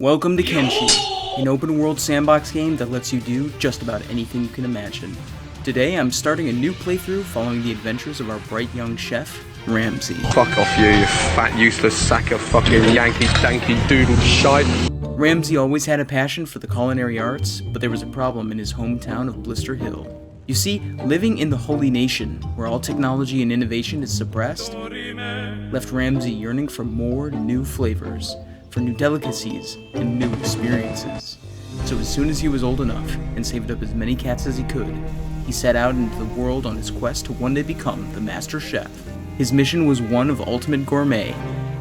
Welcome to Kenshi, an open-world sandbox game that lets you do just about anything you can imagine. Today, I'm starting a new playthrough following the adventures of our bright young chef, Ramsay. Fuck off you fat useless sack of fucking Yankee danky doodle shite. Ramsay always had a passion for the culinary arts, but there was a problem in his hometown of Blister Hill. You see, living in the Holy Nation, where all technology and innovation is suppressed, left Ramsay yearning for more new flavors, for new delicacies, and new experiences. So as soon as he was old enough, and saved up as many cats as he could, he set out into the world on his quest to one day become the master chef. His mission was one of ultimate gourmet,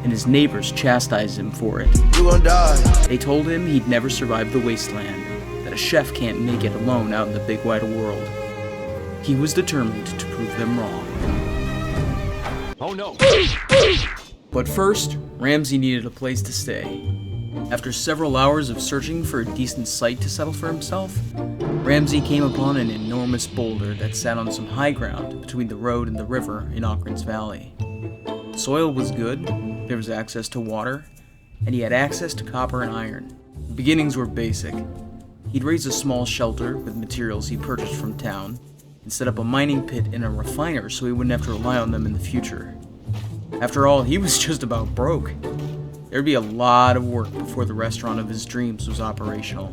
and his neighbors chastised him for it. You gon' die. They told him he'd never survive the wasteland, that a chef can't make it alone out in the big wide world. He was determined to prove them wrong. Oh no. But first, Ramsay needed a place to stay. After several hours of searching for a decent site to settle for himself, Ramsay came upon an enormous boulder that sat on some high ground between the road and the river in Ockran's Valley. The soil was good, there was access to water, and he had access to copper and iron. The beginnings were basic. He'd raise a small shelter with materials he purchased from town, and set up a mining pit and a refiner so he wouldn't have to rely on them in the future. After all, he was just about broke. There'd be a lot of work before the restaurant of his dreams was operational.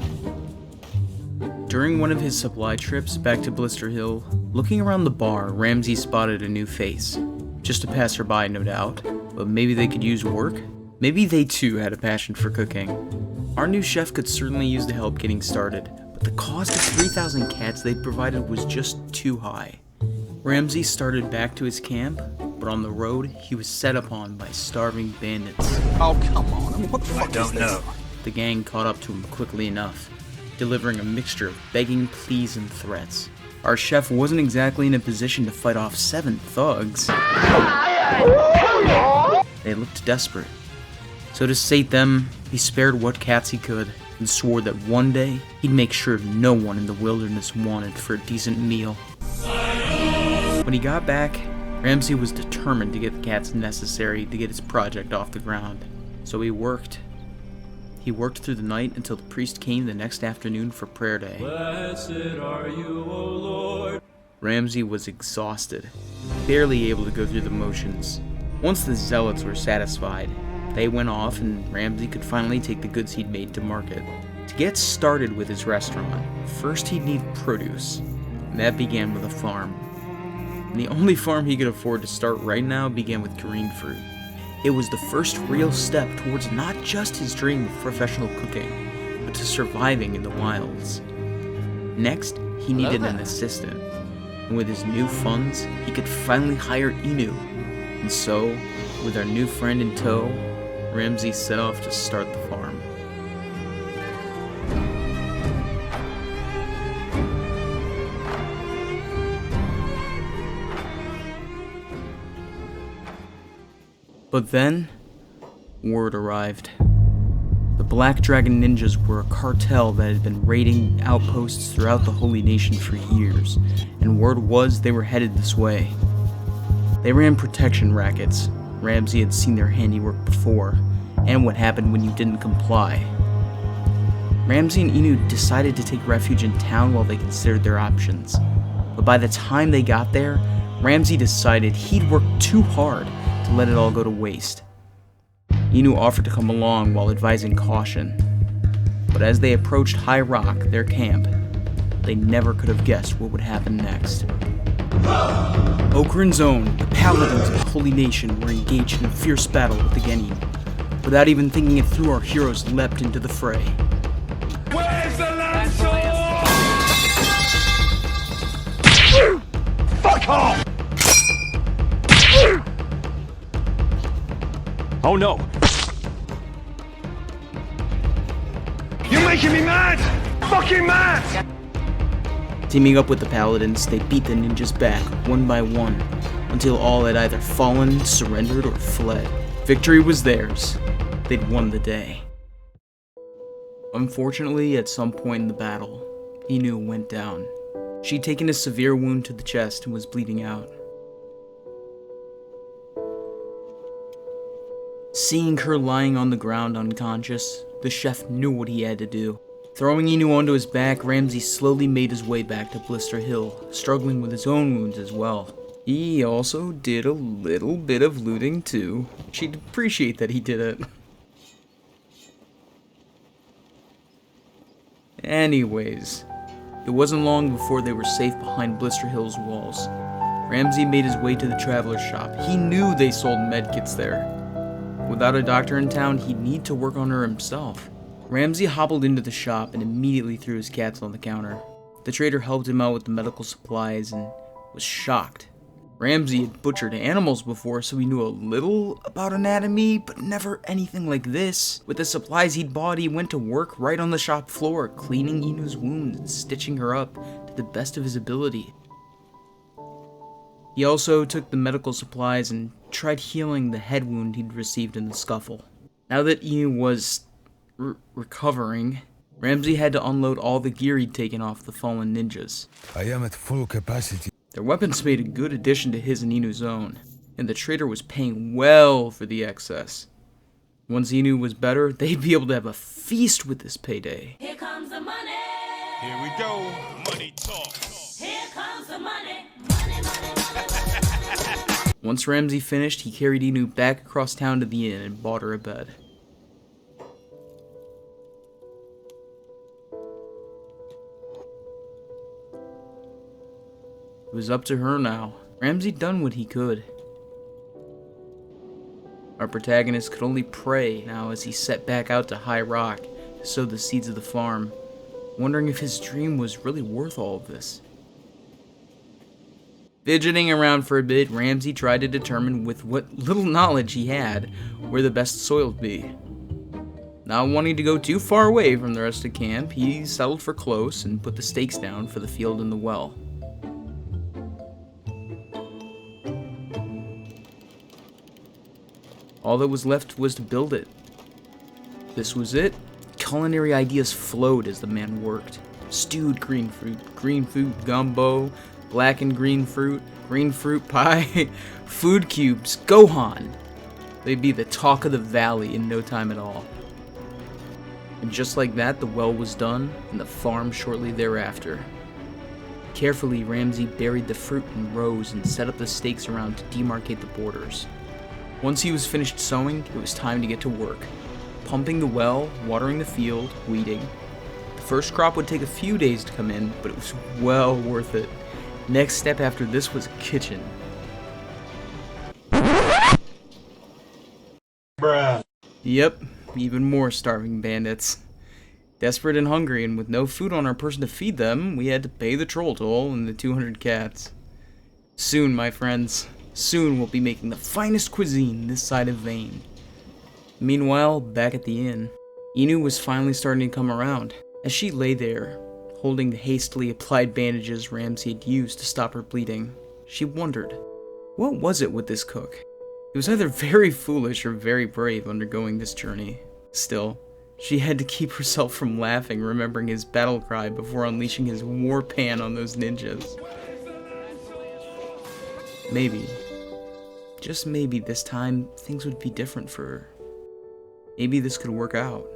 During one of his supply trips back to Blister Hill, looking around the bar, Ramsay spotted a new face. Just a passerby, no doubt, but maybe they could use work? Maybe they too had a passion for cooking. Our new chef could certainly use the help getting started, but the cost of 3,000 cats they'd provided was just too high. Ramsay started back to his camp, but on the road, he was set upon by starving bandits. Oh, come on. I mean, what the fuck is this? The gang caught up to him quickly enough, delivering a mixture of begging, pleas, and threats. Our chef wasn't exactly in a position to fight off 7 thugs. They looked desperate. So to sate them, he spared what cats he could, and swore that one day, he'd make sure no one in the wilderness wanted for a decent meal. When he got back, Ramsay was determined to get the cats necessary to get his project off the ground. So he worked. He worked through the night until the priest came the next afternoon for prayer day. Blessed are you, O Lord. Ramsay was exhausted, barely able to go through the motions. Once the zealots were satisfied, they went off and Ramsay could finally take the goods he'd made to market. To get started with his restaurant, first he'd need produce, and that began with a farm. And the only farm he could afford to start right now began with green fruit. It was the first real step towards not just his dream of professional cooking, but to surviving in the wilds. Next, he needed an assistant, and with his new funds, he could finally hire Inu. And so, with our new friend in tow, Ramsay set off to start the farm. But then, word arrived. The Black Dragon Ninjas were a cartel that had been raiding outposts throughout the Holy Nation for years, and word was they were headed this way. They ran protection rackets. Ramsay had seen their handiwork before, and what happened when you didn't comply. Ramsay and Inu decided to take refuge in town while they considered their options. But by the time they got there, Ramsay decided he'd worked too hard to let it all go to waste. Inu offered to come along while advising caution. But as they approached High Rock, their camp, they never could have guessed what would happen next. Ockran's own, the paladins of the Holy Nation, were engaged in a fierce battle with the Genin. Without even thinking it through, our heroes leapt into the fray. Where's the land sword? Fuck off! Oh no! You're making me mad! Fucking mad! Teaming up with the paladins, they beat the ninjas back, one by one, until all had either fallen, surrendered, or fled. Victory was theirs. They'd won the day. Unfortunately, at some point in the battle, Inu went down. She'd taken a severe wound to the chest and was bleeding out. Seeing her lying on the ground unconscious, the chef knew what he had to do. Throwing Inu onto his back, Ramsay slowly made his way back to Blister Hill, struggling with his own wounds as well. He also did a little bit of looting too. She'd appreciate that he did it. Anyways, it wasn't long before they were safe behind Blister Hill's walls. Ramsay made his way to the traveler's shop. He knew they sold medkits there. Without a doctor in town, he'd need to work on her himself. Ramsay hobbled into the shop and immediately threw his cats on the counter. The trader helped him out with the medical supplies and was shocked. Ramsay had butchered animals before, so he knew a little about anatomy, but never anything like this. With the supplies he'd bought, he went to work right on the shop floor, cleaning Inu's wounds and stitching her up to the best of his ability. He also took the medical supplies and tried healing the head wound he'd received in the scuffle. Now that Inu was recovering, Ramsay had to unload all the gear he'd taken off the fallen ninjas. I am at full capacity. Their weapons made a good addition to his and Inu's own, and the trader was paying well for the excess. Once Inu was better, they'd be able to have a feast with this payday. Here comes the money. Here we go. Money talk. Here comes the money. Money, money, money. Once Ramsay finished, he carried Inu back across town to the inn and bought her a bed. It was up to her now. Ramsay'd done what he could. Our protagonist could only pray now as he set back out to High Rock to sow the seeds of the farm, wondering if his dream was really worth all of this. Fidgeting around for a bit, Ramsay tried to determine with what little knowledge he had where the best soil would be. Not wanting to go too far away from the rest of camp, he settled for close and put the stakes down for the field and the well. All that was left was to build it. This was it. Culinary ideas flowed as the man worked. Stewed green fruit gumbo, black and green fruit pie, food cubes, gohan. They'd be the talk of the valley in no time at all. And just like that, the well was done, and the farm shortly thereafter. Carefully, Ramsay buried the fruit in rows and set up the stakes around to demarcate the borders. Once he was finished sowing, it was time to get to work. Pumping the well, watering the field, weeding. The first crop would take a few days to come in, but it was well worth it. Next step after this was a kitchen. Bruh. Yep, even more starving bandits. Desperate and hungry, and with no food on our person to feed them, we had to pay the troll toll and the 200 cats. Soon, my friends. Soon we'll be making the finest cuisine this side of Vane. Meanwhile, back at the inn, Inu was finally starting to come around. As she lay there, holding the hastily applied bandages Ramsay had used to stop her bleeding, she wondered, what was it with this cook? He was either very foolish or very brave undergoing this journey. Still, she had to keep herself from laughing, remembering his battle cry before unleashing his war pan on those ninjas. Maybe, just maybe this time, things would be different for her. Maybe this could work out.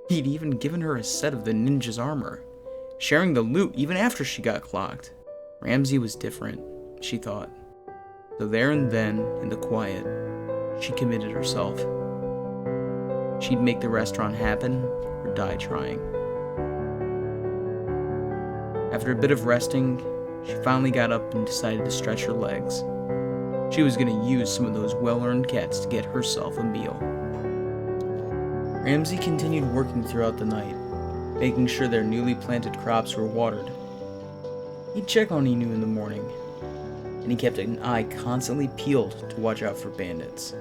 He'd even given her a set of the ninja's armor, sharing the loot even after she got clocked. Ramsay was different, she thought. So there and then, in the quiet, she committed herself. She'd make the restaurant happen, or die trying. After a bit of resting, she finally got up and decided to stretch her legs. She was going to use some of those well-earned cats to get herself a meal. Ramsay continued working throughout the night, making sure their newly planted crops were watered. He'd check on Inu in the morning, and he kept an eye constantly peeled to watch out for bandits.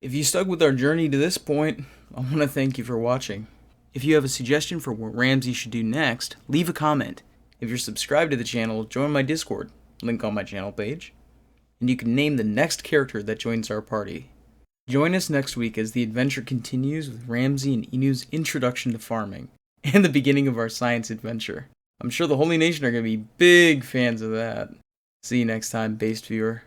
If you stuck with our journey to this point, I want to thank you for watching. If you have a suggestion for what Ramsay should do next, leave a comment. If you're subscribed to the channel, join my Discord, link on my channel page, and you can name the next character that joins our party. Join us next week as the adventure continues with Ramsay and Inu's introduction to farming, and the beginning of our science adventure. I'm sure the Holy Nation are going to be big fans of that. See you next time, based viewer.